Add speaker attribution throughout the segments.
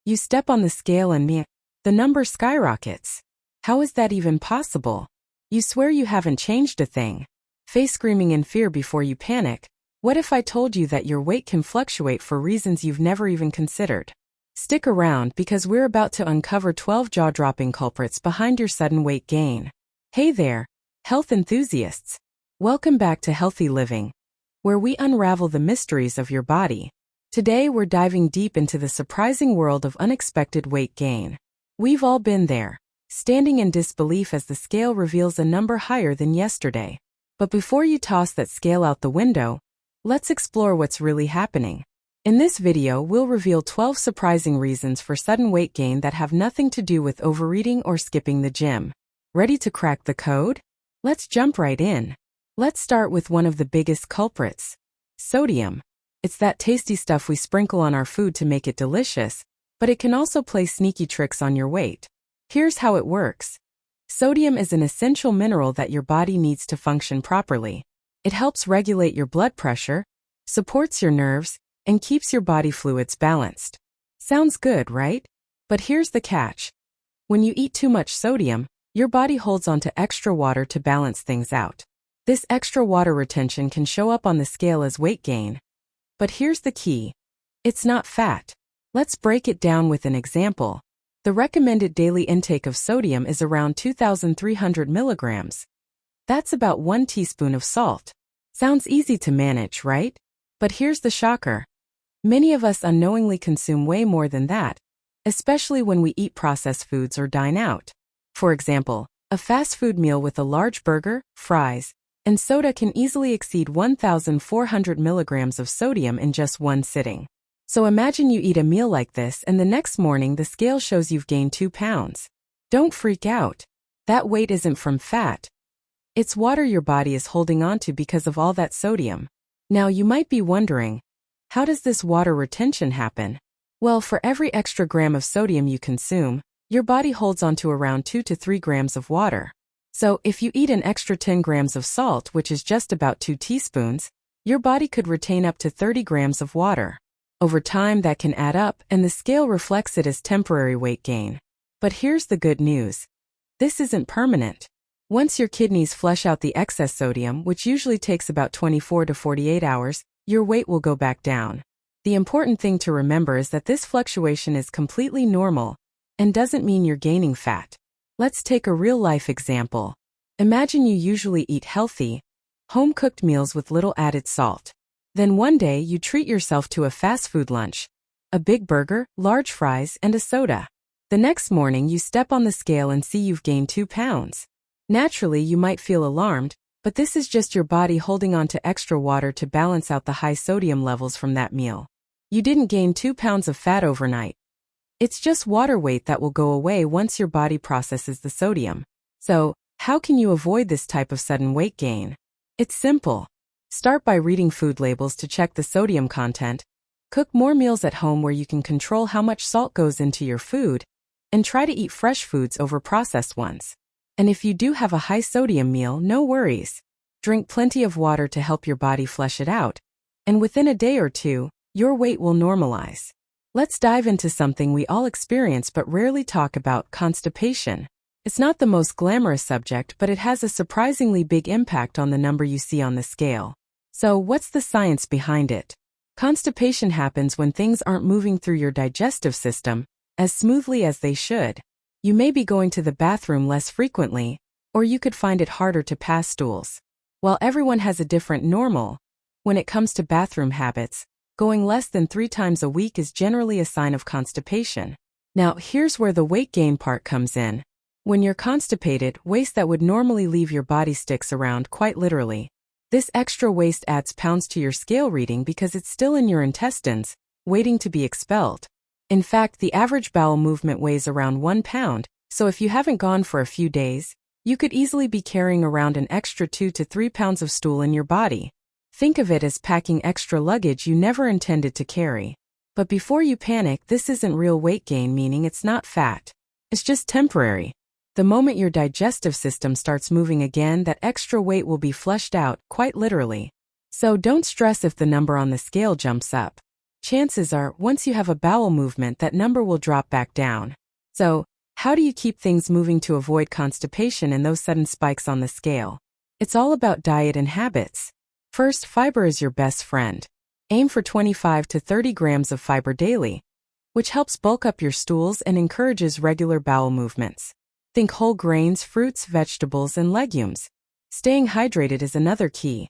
Speaker 1: You step on the scale and the number skyrockets. How is that even possible? You swear you haven't changed a thing. Face screaming in fear before you panic. What if I told you that your weight can fluctuate for reasons you've never even considered? Stick around because we're about to uncover 12 jaw-dropping culprits behind your sudden weight gain. Hey there, health enthusiasts. Welcome back to Healthy Living, where we unravel the mysteries of your body. Today we're diving deep into the surprising world of unexpected weight gain. We've all been there, standing in disbelief as the scale reveals a number higher than yesterday. But before you toss that scale out the window, let's explore what's really happening. In this video, we'll reveal 12 surprising reasons for sudden weight gain that have nothing to do with overeating or skipping the gym. Ready to crack the code? Let's jump right in. Let's start with one of the biggest culprits: sodium. It's that tasty stuff we sprinkle on our food to make it delicious, but it can also play sneaky tricks on your weight. Here's how it works. Sodium is an essential mineral that your body needs to function properly. It helps regulate your blood pressure, supports your nerves, and keeps your body fluids balanced. Sounds good, right? But here's the catch. When you eat too much sodium, your body holds onto extra water to balance things out. This extra water retention can show up on the scale as weight gain. But here's the key. It's not fat. Let's break it down with an example. The recommended daily intake of sodium is around 2,300 milligrams. That's about 1 teaspoon of salt. Sounds easy to manage, right? But here's the shocker. Many of us unknowingly consume way more than that, especially when we eat processed foods or dine out. For example, a fast food meal with a large burger, fries, and soda can easily exceed 1,400 milligrams of sodium in just one sitting. So imagine you eat a meal like this and the next morning the scale shows you've gained 2 pounds. Don't freak out. That weight isn't from fat. It's water your body is holding onto because of all that sodium. Now you might be wondering, how does this water retention happen? Well, for every extra gram of sodium you consume, your body holds onto around 2 to 3 grams of water. So if you eat an extra 10 grams of salt, which is just about 2 teaspoons, your body could retain up to 30 grams of water. Over time that can add up and the scale reflects it as temporary weight gain. But here's the good news. This isn't permanent. Once your kidneys flush out the excess sodium, which usually takes about 24 to 48 hours, your weight will go back down. The important thing to remember is that this fluctuation is completely normal and doesn't mean you're gaining fat. Let's take a real-life example. Imagine you usually eat healthy, home-cooked meals with little added salt. Then one day you treat yourself to a fast food lunch, a big burger, large fries, and a soda. The next morning you step on the scale and see you've gained 2 pounds. Naturally, you might feel alarmed, but this is just your body holding on to extra water to balance out the high sodium levels from that meal. You didn't gain 2 pounds of fat overnight. It's just water weight that will go away once your body processes the sodium. So, how can you avoid this type of sudden weight gain? It's simple. Start by reading food labels to check the sodium content. Cook more meals at home where you can control how much salt goes into your food, and try to eat fresh foods over processed ones. And if you do have a high sodium meal, no worries. Drink plenty of water to help your body flush it out, and within a day or two, your weight will normalize. Let's dive into something we all experience but rarely talk about: constipation. It's not the most glamorous subject, but it has a surprisingly big impact on the number you see on the scale. So, what's the science behind it? Constipation happens when things aren't moving through your digestive system as smoothly as they should. You may be going to the bathroom less frequently, or you could find it harder to pass stools. While everyone has a different normal, when it comes to bathroom habits, going less than 3 times a week is generally a sign of constipation. Now, here's where the weight gain part comes in. When you're constipated, waste that would normally leave your body sticks around, quite literally. This extra waste adds pounds to your scale reading because it's still in your intestines, waiting to be expelled. In fact, the average bowel movement weighs around 1 pound, so if you haven't gone for a few days, you could easily be carrying around an extra 2 to 3 pounds of stool in your body. Think of it as packing extra luggage you never intended to carry. But before you panic, this isn't real weight gain, meaning it's not fat. It's just temporary. The moment your digestive system starts moving again, that extra weight will be flushed out, quite literally. So don't stress if the number on the scale jumps up. chances are, once you have a bowel movement, that number will drop back down. So, how do you keep things moving to avoid constipation and those sudden spikes on the scale? It's all about diet and habits. First, fiber is your best friend. Aim for 25 to 30 grams of fiber daily, which helps bulk up your stools and encourages regular bowel movements. Think whole grains, fruits, vegetables, and legumes. Staying hydrated is another key.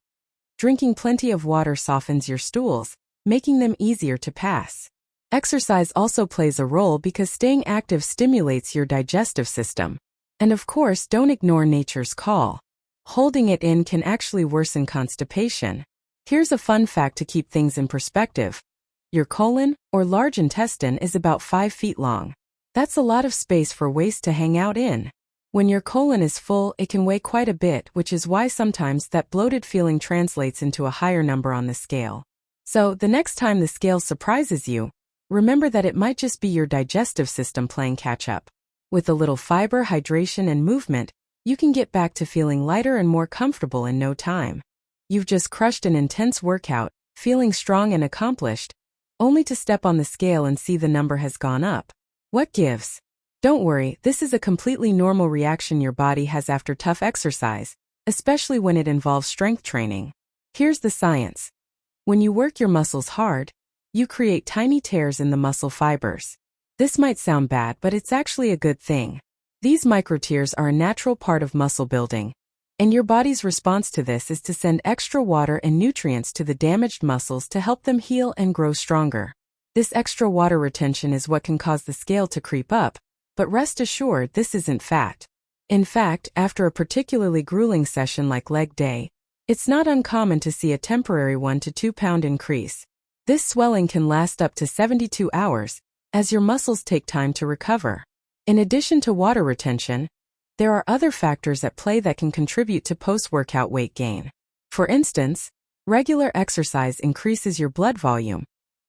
Speaker 1: Drinking plenty of water softens your stools, making them easier to pass. Exercise also plays a role because staying active stimulates your digestive system. And of course, don't ignore nature's call. Holding it in can actually worsen constipation. Here's a fun fact to keep things in perspective. Your colon, or large intestine, is about 5 feet long. That's a lot of space for waste to hang out in. When your colon is full, it can weigh quite a bit, which is why sometimes that bloated feeling translates into a higher number on the scale. So, the next time the scale surprises you, remember that it might just be your digestive system playing catch-up. With a little fiber, hydration, and movement, you can get back to feeling lighter and more comfortable in no time. You've just crushed an intense workout, feeling strong and accomplished, only to step on the scale and see the number has gone up. What gives? Don't worry, this is a completely normal reaction your body has after tough exercise, especially when it involves strength training. Here's the science. When you work your muscles hard, you create tiny tears in the muscle fibers. This might sound bad, but it's actually a good thing. These microtears are a natural part of muscle building, and your body's response to this is to send extra water and nutrients to the damaged muscles to help them heal and grow stronger. This extra water retention is what can cause the scale to creep up, but rest assured this isn't fat. In fact, after a particularly grueling session like leg day, it's not uncommon to see a temporary 1 to 2 pound increase. This swelling can last up to 72 hours, as your muscles take time to recover. In addition to water retention, there are other factors at play that can contribute to post-workout weight gain. For instance, regular exercise increases your blood volume,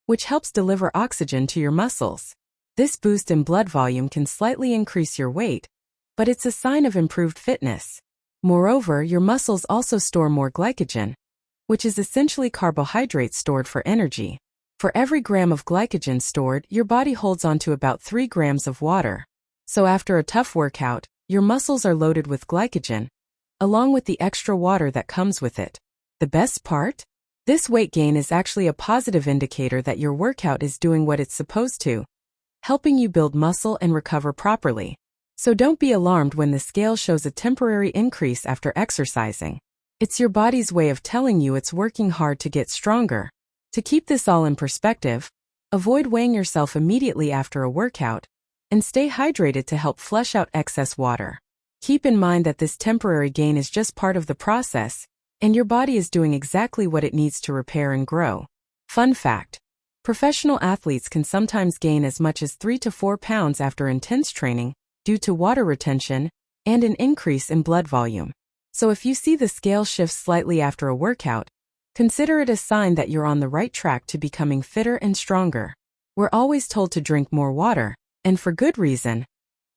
Speaker 1: which helps deliver oxygen to your muscles. This boost in blood volume can slightly increase your weight, but it's a sign of improved fitness. Moreover, your muscles also store more glycogen, which is essentially carbohydrates stored for energy. For every gram of glycogen stored, your body holds onto about 3 grams of water. So after a tough workout, your muscles are loaded with glycogen, along with the extra water that comes with it. The best part? This weight gain is actually a positive indicator that your workout is doing what it's supposed to, helping you build muscle and recover properly. So don't be alarmed when the scale shows a temporary increase after exercising. It's your body's way of telling you it's working hard to get stronger. To keep this all in perspective, avoid weighing yourself immediately after a workout, and stay hydrated to help flush out excess water. Keep in mind that this temporary gain is just part of the process, and your body is doing exactly what it needs to repair and grow. Fun fact: professional athletes can sometimes gain as much as 3 to 4 pounds after intense training due to water retention and an increase in blood volume. So if you see the scale shift slightly after a workout, consider it a sign that you're on the right track to becoming fitter and stronger. We're always told to drink more water, and for good reason.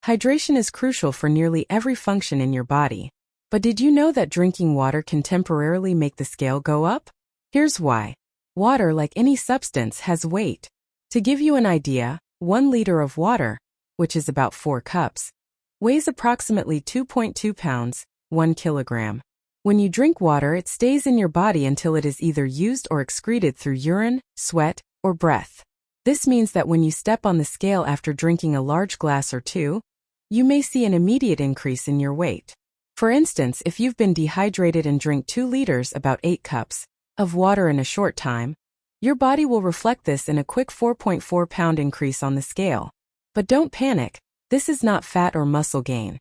Speaker 1: Hydration is crucial for nearly every function in your body. But did you know that drinking water can temporarily make the scale go up? Here's why. Water, like any substance, has weight. To give you an idea, 1 liter of water, which is about 4 cups, weighs approximately 2.2 pounds, 1 kilogram. When you drink water, it stays in your body until it is either used or excreted through urine, sweat, or breath. This means that when you step on the scale after drinking a large glass or two, you may see an immediate increase in your weight. For instance, if you've been dehydrated and drink 2 liters, about 8 cups, of water in a short time, your body will reflect this in a quick 4.4 pound increase on the scale. But don't panic, this is not fat or muscle gain.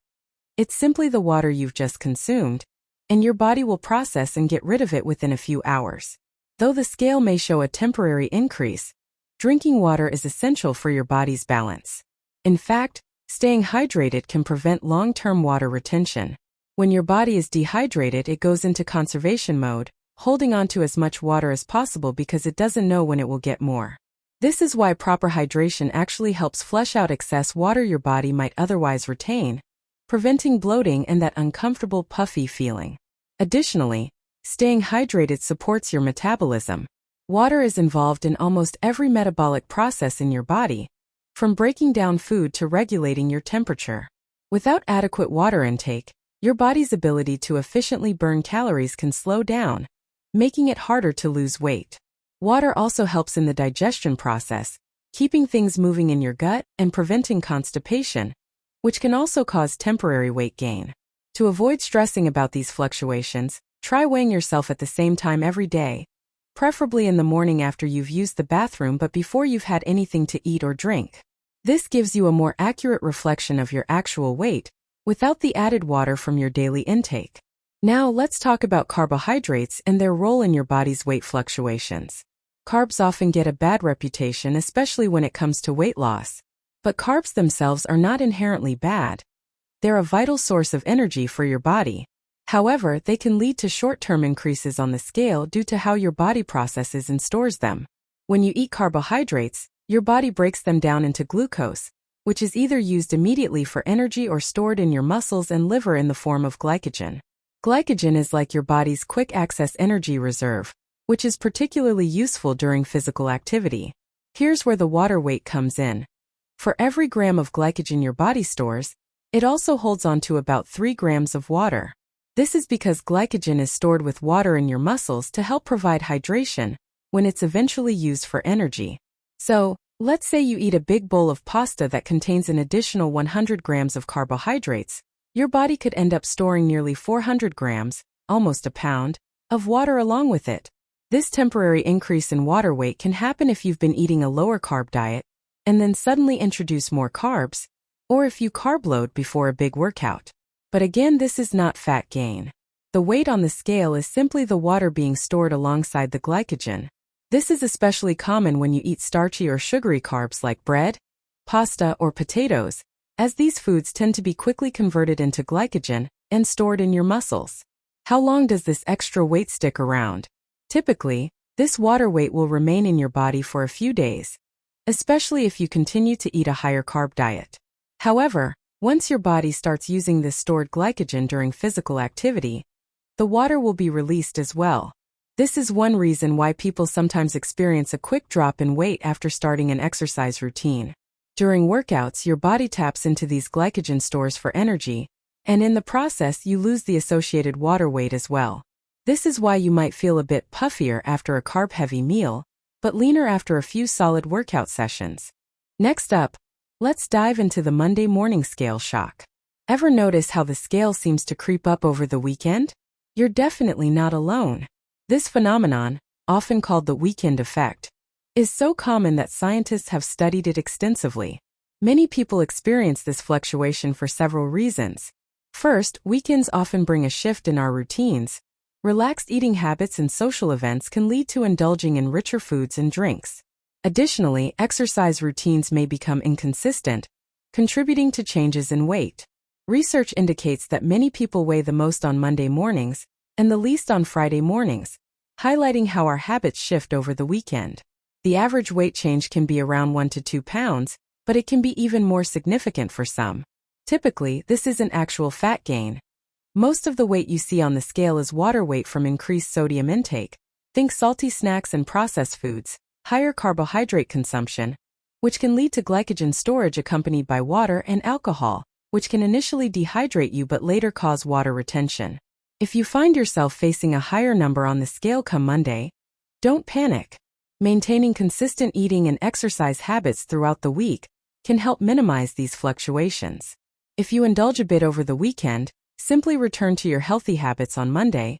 Speaker 1: It's simply the water you've just consumed, and your body will process and get rid of it within a few hours. Though the scale may show a temporary increase, drinking water is essential for your body's balance. In fact, staying hydrated can prevent long-term water retention. When your body is dehydrated, it goes into conservation mode, holding on to as much water as possible because it doesn't know when it will get more. This is why proper hydration actually helps flush out excess water your body might otherwise retain, preventing bloating and that uncomfortable puffy feeling. Additionally, staying hydrated supports your metabolism. Water is involved in almost every metabolic process in your body, from breaking down food to regulating your temperature. Without adequate water intake, your body's ability to efficiently burn calories can slow down, making it harder to lose weight. Water also helps in the digestion process, keeping things moving in your gut and preventing constipation, which can also cause temporary weight gain. To avoid stressing about these fluctuations, try weighing yourself at the same time every day, preferably in the morning after you've used the bathroom but before you've had anything to eat or drink. This gives you a more accurate reflection of your actual weight, without the added water from your daily intake. Now let's talk about carbohydrates and their role in your body's weight fluctuations. Carbs often get a bad reputation, especially when it comes to weight loss. But carbs themselves are not inherently bad. They're a vital source of energy for your body. However, they can lead to short-term increases on the scale due to how your body processes and stores them. When you eat carbohydrates, your body breaks them down into glucose, which is either used immediately for energy or stored in your muscles and liver in the form of glycogen. Glycogen is like your body's quick-access energy reserve, which is particularly useful during physical activity. Here's where the water weight comes in. For every gram of glycogen your body stores, it also holds on to about 3 grams of water. This is because glycogen is stored with water in your muscles to help provide hydration when it's eventually used for energy. So, let's say you eat a big bowl of pasta that contains an additional 100 grams of carbohydrates. Your body could end up storing nearly 400 grams, almost a pound, of water along with it. This temporary increase in water weight can happen if you've been eating a lower carb diet and then suddenly introduce more carbs, or if you carb load before a big workout. But again, this is not fat gain. The weight on the scale is simply the water being stored alongside the glycogen. This is especially common when you eat starchy or sugary carbs like bread, pasta, or potatoes, as these foods tend to be quickly converted into glycogen and stored in your muscles. How long does this extra weight stick around? Typically, this water weight will remain in your body for a few days, especially if you continue to eat a higher carb diet. However, once your body starts using this stored glycogen during physical activity, the water will be released as well. This is one reason why people sometimes experience a quick drop in weight after starting an exercise routine. During workouts, your body taps into these glycogen stores for energy, and in the process you lose the associated water weight as well. This is why you might feel a bit puffier after a carb-heavy meal, but leaner after a few solid workout sessions. Next up, let's dive into the Monday morning scale shock. Ever notice how the scale seems to creep up over the weekend? You're definitely not alone. This phenomenon, often called the weekend effect, is so common that scientists have studied it extensively. Many people experience this fluctuation for several reasons. First, weekends often bring a shift in our routines. Relaxed eating habits and social events can lead to indulging in richer foods and drinks. Additionally, exercise routines may become inconsistent, contributing to changes in weight. Research indicates that many people weigh the most on Monday mornings and the least on Friday mornings, highlighting how our habits shift over the weekend. The average weight change can be around 1 to 2 pounds, but it can be even more significant for some. Typically, this isn't actual fat gain. Most of the weight you see on the scale is water weight from increased sodium intake. Think salty snacks and processed foods, higher carbohydrate consumption, which can lead to glycogen storage accompanied by water, and alcohol, which can initially dehydrate you but later cause water retention. If you find yourself facing a higher number on the scale come Monday, don't panic. Maintaining consistent eating and exercise habits throughout the week can help minimize these fluctuations. If you indulge a bit over the weekend, simply return to your healthy habits on Monday.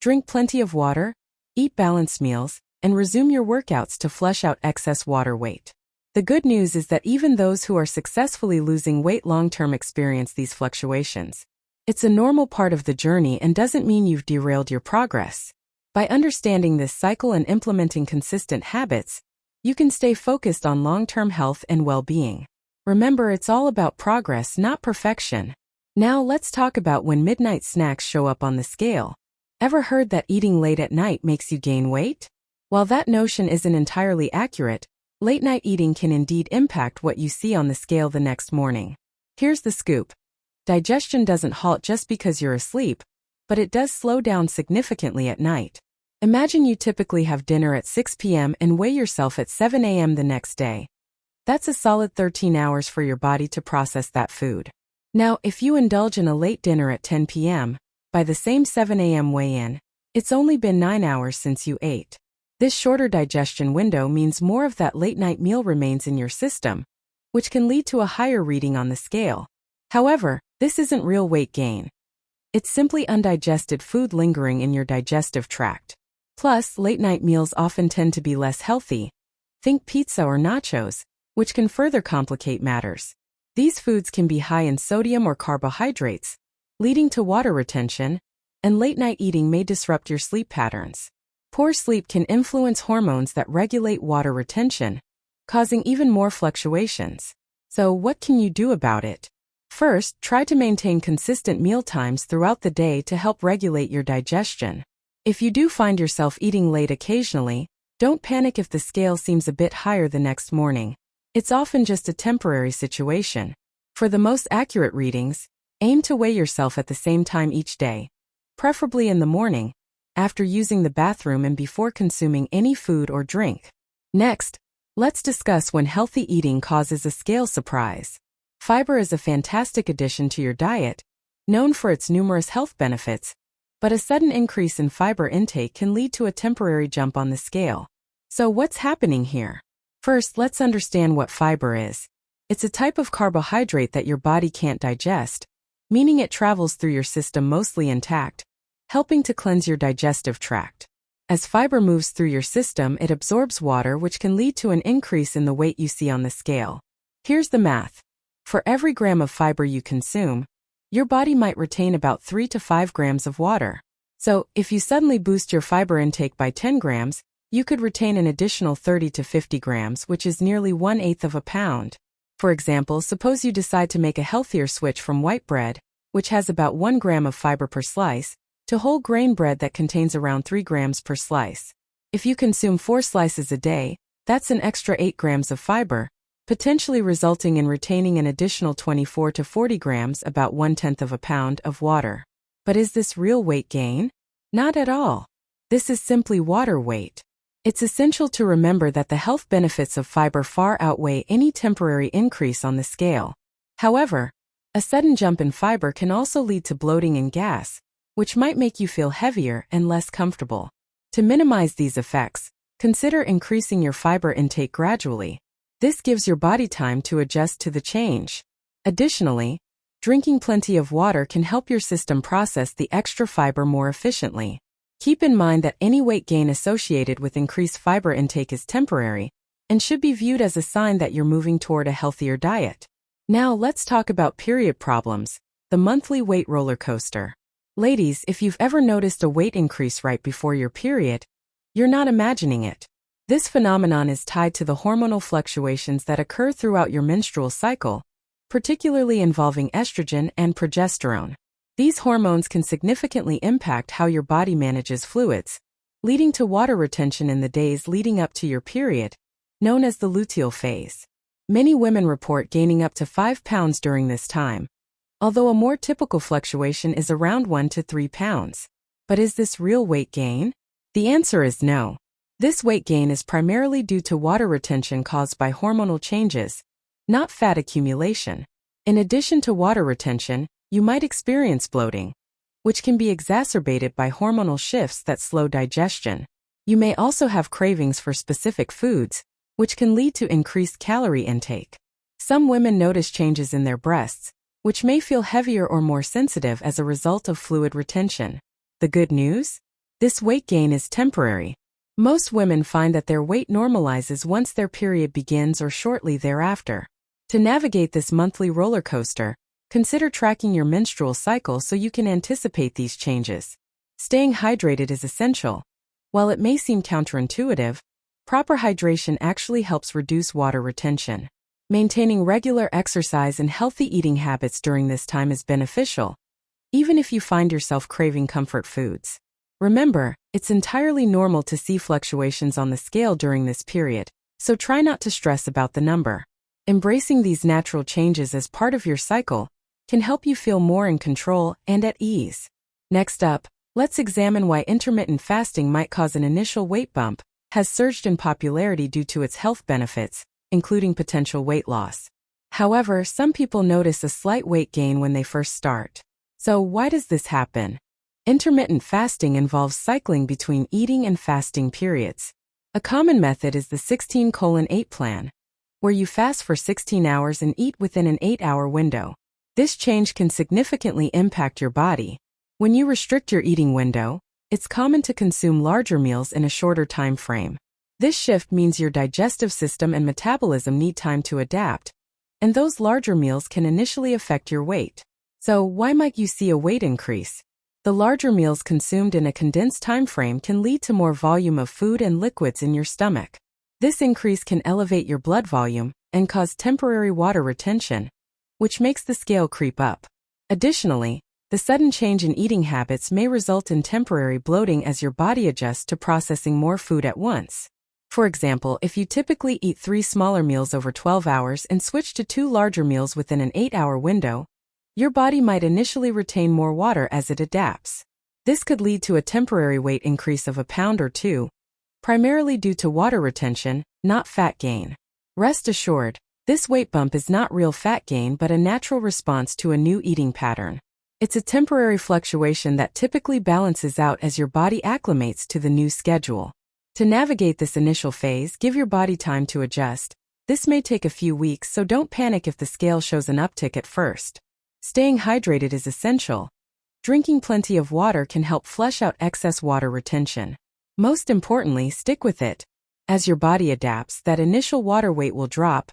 Speaker 1: Drink plenty of water, eat balanced meals, and resume your workouts to flush out excess water weight. The good news is that even those who are successfully losing weight long-term experience these fluctuations. It's a normal part of the journey and doesn't mean you've derailed your progress. By understanding this cycle and implementing consistent habits, you can stay focused on long-term health and well-being. Remember, it's all about progress, not perfection. Now let's talk about when midnight snacks show up on the scale. Ever heard that eating late at night makes you gain weight? While that notion isn't entirely accurate, late-night eating can indeed impact what you see on the scale the next morning. Here's the scoop. Digestion doesn't halt just because you're asleep, but it does slow down significantly at night. Imagine you typically have dinner at 6 p.m. and weigh yourself at 7 a.m. the next day. That's a solid 13 hours for your body to process that food. Now, if you indulge in a late dinner at 10 p.m., by the same 7 a.m. weigh-in, it's only been 9 hours since you ate. This shorter digestion window means more of that late-night meal remains in your system, which can lead to a higher reading on the scale. However, this isn't real weight gain. It's simply undigested food lingering in your digestive tract. Plus, late-night meals often tend to be less healthy. Think pizza or nachos, which can further complicate matters. These foods can be high in sodium or carbohydrates, leading to water retention, and late-night eating may disrupt your sleep patterns. Poor sleep can influence hormones that regulate water retention, causing even more fluctuations. So, what can you do about it? First, try to maintain consistent meal times throughout the day to help regulate your digestion. If you do find yourself eating late occasionally, don't panic if the scale seems a bit higher the next morning. It's often just a temporary situation. For the most accurate readings, aim to weigh yourself at the same time each day, preferably in the morning, after using the bathroom and before consuming any food or drink. Next, let's discuss when healthy eating causes a scale surprise. Fiber is a fantastic addition to your diet, known for its numerous health benefits, but a sudden increase in fiber intake can lead to a temporary jump on the scale. So what's happening here? First, let's understand what fiber is. It's a type of carbohydrate that your body can't digest, meaning it travels through your system mostly intact, helping to cleanse your digestive tract. As fiber moves through your system, it absorbs water, which can lead to an increase in the weight you see on the scale. Here's the math. For every gram of fiber you consume, your body might retain about 3 to 5 grams of water. So, if you suddenly boost your fiber intake by 10 grams, you could retain an additional 30 to 50 grams, which is nearly 1/8 of a pound. For example, suppose you decide to make a healthier switch from white bread, which has about 1 gram of fiber per slice, to whole grain bread that contains around 3 grams per slice. If you consume 4 slices a day, that's an extra 8 grams of fiber, potentially resulting in retaining an additional 24 to 40 grams, about 1/10 of a pound, of water. But is this real weight gain? Not at all. This is simply water weight. It's essential to remember that the health benefits of fiber far outweigh any temporary increase on the scale. However, a sudden jump in fiber can also lead to bloating and gas, which might make you feel heavier and less comfortable. To minimize these effects, consider increasing your fiber intake gradually. This gives your body time to adjust to the change. Additionally, drinking plenty of water can help your system process the extra fiber more efficiently. Keep in mind that any weight gain associated with increased fiber intake is temporary and should be viewed as a sign that you're moving toward a healthier diet. Now let's talk about period problems, the monthly weight roller coaster. Ladies, if you've ever noticed a weight increase right before your period, you're not imagining it. This phenomenon is tied to the hormonal fluctuations that occur throughout your menstrual cycle, particularly involving estrogen and progesterone. These hormones can significantly impact how your body manages fluids, leading to water retention in the days leading up to your period, known as the luteal phase. Many women report gaining up to 5 pounds during this time, although a more typical fluctuation is around 1 to 3 pounds. But is this real weight gain? The answer is no. This weight gain is primarily due to water retention caused by hormonal changes, not fat accumulation. In addition to water retention, you might experience bloating, which can be exacerbated by hormonal shifts that slow digestion. You may also have cravings for specific foods, which can lead to increased calorie intake. Some women notice changes in their breasts, which may feel heavier or more sensitive as a result of fluid retention. The good news? This weight gain is temporary. Most women find that their weight normalizes once their period begins or shortly thereafter. To navigate this monthly roller coaster, consider tracking your menstrual cycle so you can anticipate these changes. Staying hydrated is essential. While it may seem counterintuitive, proper hydration actually helps reduce water retention. Maintaining regular exercise and healthy eating habits during this time is beneficial, even if you find yourself craving comfort foods. Remember, it's entirely normal to see fluctuations on the scale during this period, so try not to stress about the number. Embracing these natural changes as part of your cycle can help you feel more in control and at ease. Next up, Let's examine why intermittent fasting might cause an initial weight bump, has surged in popularity due to its health benefits, including potential weight loss. However, some people notice a slight weight gain when they first start. So why does this happen? Intermittent fasting involves cycling between eating and fasting periods. A common method is the 16:8 plan, where you fast for 16 hours and eat within an 8-hour window. This change can significantly impact your body. When you restrict your eating window, it's common to consume larger meals in a shorter time frame. This shift means your digestive system and metabolism need time to adapt, and those larger meals can initially affect your weight. So why might you see a weight increase? The larger meals consumed in a condensed time frame can lead to more volume of food and liquids in your stomach. This increase can elevate your blood volume and cause temporary water retention, which makes the scale creep up. Additionally, the sudden change in eating habits may result in temporary bloating as your body adjusts to processing more food at once. For example, if you typically eat 3 smaller meals over 12 hours and switch to 2 larger meals within an 8-hour window, your body might initially retain more water as it adapts. This could lead to a temporary weight increase of a pound or 2, primarily due to water retention, not fat gain. Rest assured, this weight bump is not real fat gain but a natural response to a new eating pattern. It's a temporary fluctuation that typically balances out as your body acclimates to the new schedule. To navigate this initial phase, give your body time to adjust. This may take a few weeks, so don't panic if the scale shows an uptick at first. Staying hydrated is essential. Drinking plenty of water can help flush out excess water retention. Most importantly, stick with it. As your body adapts, that initial water weight will drop,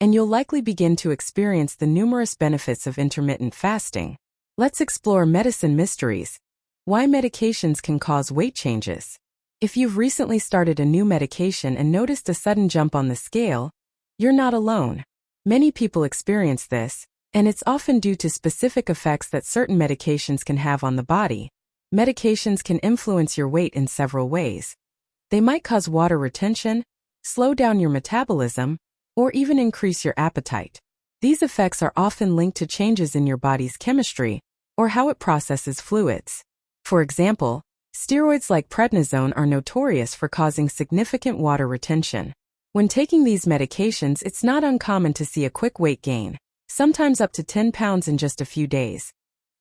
Speaker 1: and you'll likely begin to experience the numerous benefits of intermittent fasting. Let's explore medicine mysteries. Why medications can cause weight changes. If you've recently started a new medication and noticed a sudden jump on the scale, you're not alone. Many people experience this, and it's often due to specific effects that certain medications can have on the body. Medications can influence your weight in several ways. They might cause water retention, slow down your metabolism, or even increase your appetite. These effects are often linked to changes in your body's chemistry or how it processes fluids. For example, steroids like prednisone are notorious for causing significant water retention. When taking these medications, it's not uncommon to see a quick weight gain, sometimes up to 10 pounds in just a few days,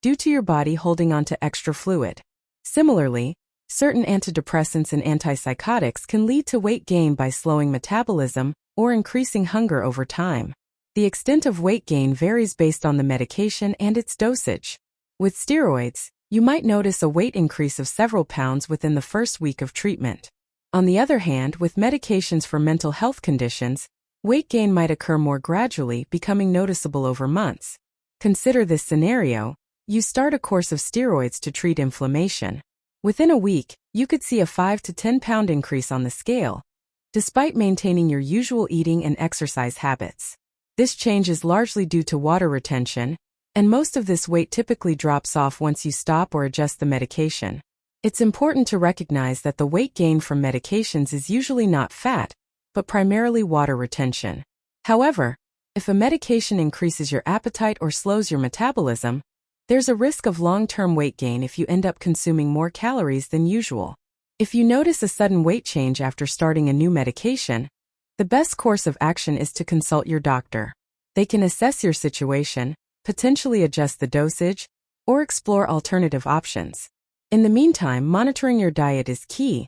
Speaker 1: due to your body holding on to extra fluid. Similarly, certain antidepressants and antipsychotics can lead to weight gain by slowing metabolism or increasing hunger over time. The extent of weight gain varies based on the medication and its dosage. With steroids, you might notice a weight increase of several pounds within the first week of treatment. On the other hand, with medications for mental health conditions, weight gain might occur more gradually, becoming noticeable over months. Consider this scenario. You start a course of steroids to treat inflammation. Within a week, you could see a 5 to 10 pound increase on the scale, despite maintaining your usual eating and exercise habits. This change is largely due to water retention, and most of this weight typically drops off once you stop or adjust the medication. It's important to recognize that the weight gain from medications is usually not fat, but primarily water retention. However, if a medication increases your appetite or slows your metabolism, there's a risk of long-term weight gain if you end up consuming more calories than usual. If you notice a sudden weight change after starting a new medication, the best course of action is to consult your doctor. They can assess your situation, potentially adjust the dosage, or explore alternative options. In the meantime, monitoring your diet is key.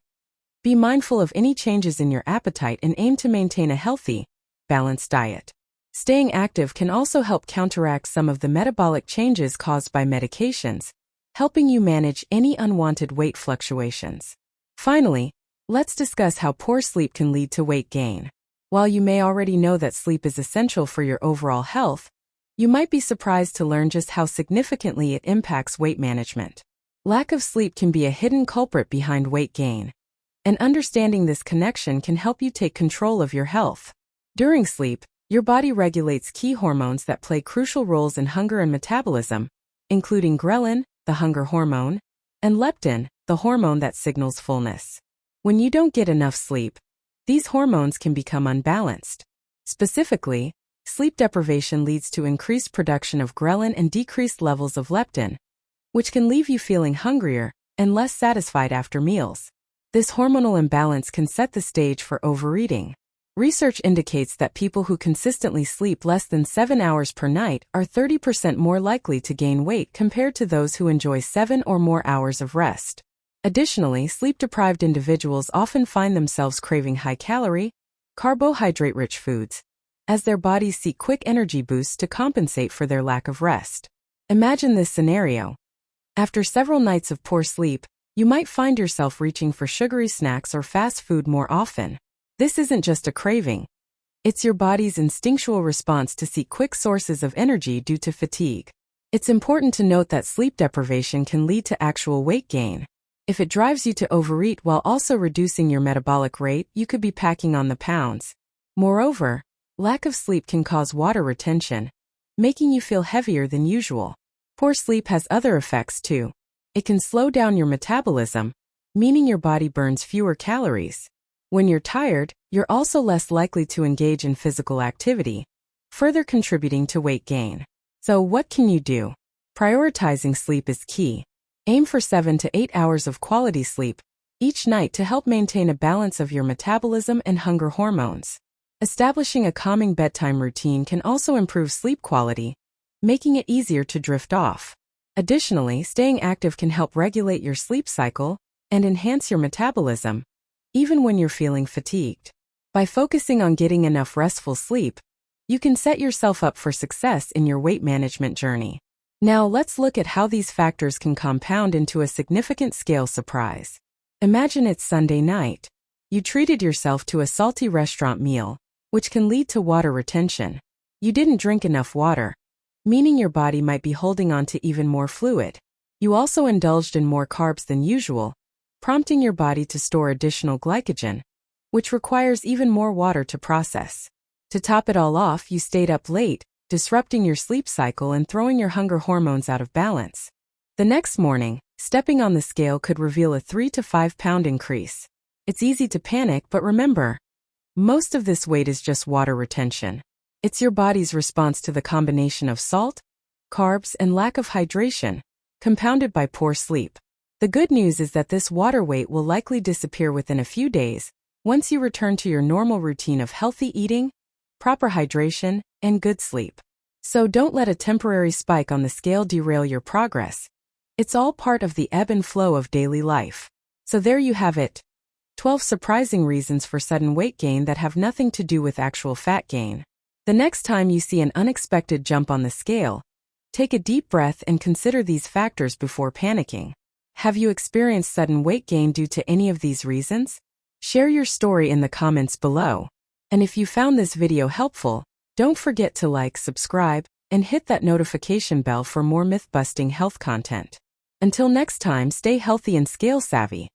Speaker 1: Be mindful of any changes in your appetite and aim to maintain a healthy, balanced diet. Staying active can also help counteract some of the metabolic changes caused by medications, helping you manage any unwanted weight fluctuations. Finally, let's discuss how poor sleep can lead to weight gain. While you may already know that sleep is essential for your overall health, you might be surprised to learn just how significantly it impacts weight management. Lack of sleep can be a hidden culprit behind weight gain, and understanding this connection can help you take control of your health. During sleep, your body regulates key hormones that play crucial roles in hunger and metabolism, including ghrelin, the hunger hormone, and leptin, the hormone that signals fullness. When you don't get enough sleep, these hormones can become unbalanced. Specifically, sleep deprivation leads to increased production of ghrelin and decreased levels of leptin, which can leave you feeling hungrier, and less satisfied after meals. This hormonal imbalance can set the stage for overeating. Research indicates that people who consistently sleep less than 7 hours per night are 30% more likely to gain weight compared to those who enjoy 7 or more hours of rest. Additionally, sleep-deprived individuals often find themselves craving high-calorie, carbohydrate-rich foods, as their bodies seek quick energy boosts to compensate for their lack of rest. Imagine this scenario. After several nights of poor sleep, you might find yourself reaching for sugary snacks or fast food more often. This isn't just a craving. It's your body's instinctual response to seek quick sources of energy due to fatigue. It's important to note that sleep deprivation can lead to actual weight gain. If it drives you to overeat while also reducing your metabolic rate, you could be packing on the pounds. Moreover, lack of sleep can cause water retention, making you feel heavier than usual. Poor sleep has other effects too. It can slow down your metabolism, meaning your body burns fewer calories. When you're tired, you're also less likely to engage in physical activity, further contributing to weight gain. So what can you do? Prioritizing sleep is key. Aim for 7 to 8 hours of quality sleep each night to help maintain a balance of your metabolism and hunger hormones. Establishing a calming bedtime routine can also improve sleep quality, making it easier to drift off. Additionally, staying active can help regulate your sleep cycle and enhance your metabolism, even when you're feeling fatigued. By focusing on getting enough restful sleep, you can set yourself up for success in your weight management journey. Now let's look at how these factors can compound into a significant scale surprise. Imagine it's Sunday night. You treated yourself to a salty restaurant meal, which can lead to water retention. You didn't drink enough water, meaning your body might be holding on to even more fluid. You also indulged in more carbs than usual, prompting your body to store additional glycogen, which requires even more water to process. To top it all off, you stayed up late, disrupting your sleep cycle and throwing your hunger hormones out of balance. The next morning, stepping on the scale could reveal a 3 to 5 pound increase. It's easy to panic, but remember, most of this weight is just water retention. It's your body's response to the combination of salt, carbs, and lack of hydration, compounded by poor sleep. The good news is that this water weight will likely disappear within a few days, once you return to your normal routine of healthy eating, proper hydration, and good sleep. So don't let a temporary spike on the scale derail your progress. It's all part of the ebb and flow of daily life. So there you have it. 12 surprising reasons for sudden weight gain that have nothing to do with actual fat gain. The next time you see an unexpected jump on the scale, take a deep breath and consider these factors before panicking. Have you experienced sudden weight gain due to any of these reasons? Share your story in the comments below. And if you found this video helpful, don't forget to like, subscribe, and hit that notification bell for more myth-busting health content. Until next time, stay healthy and scale savvy.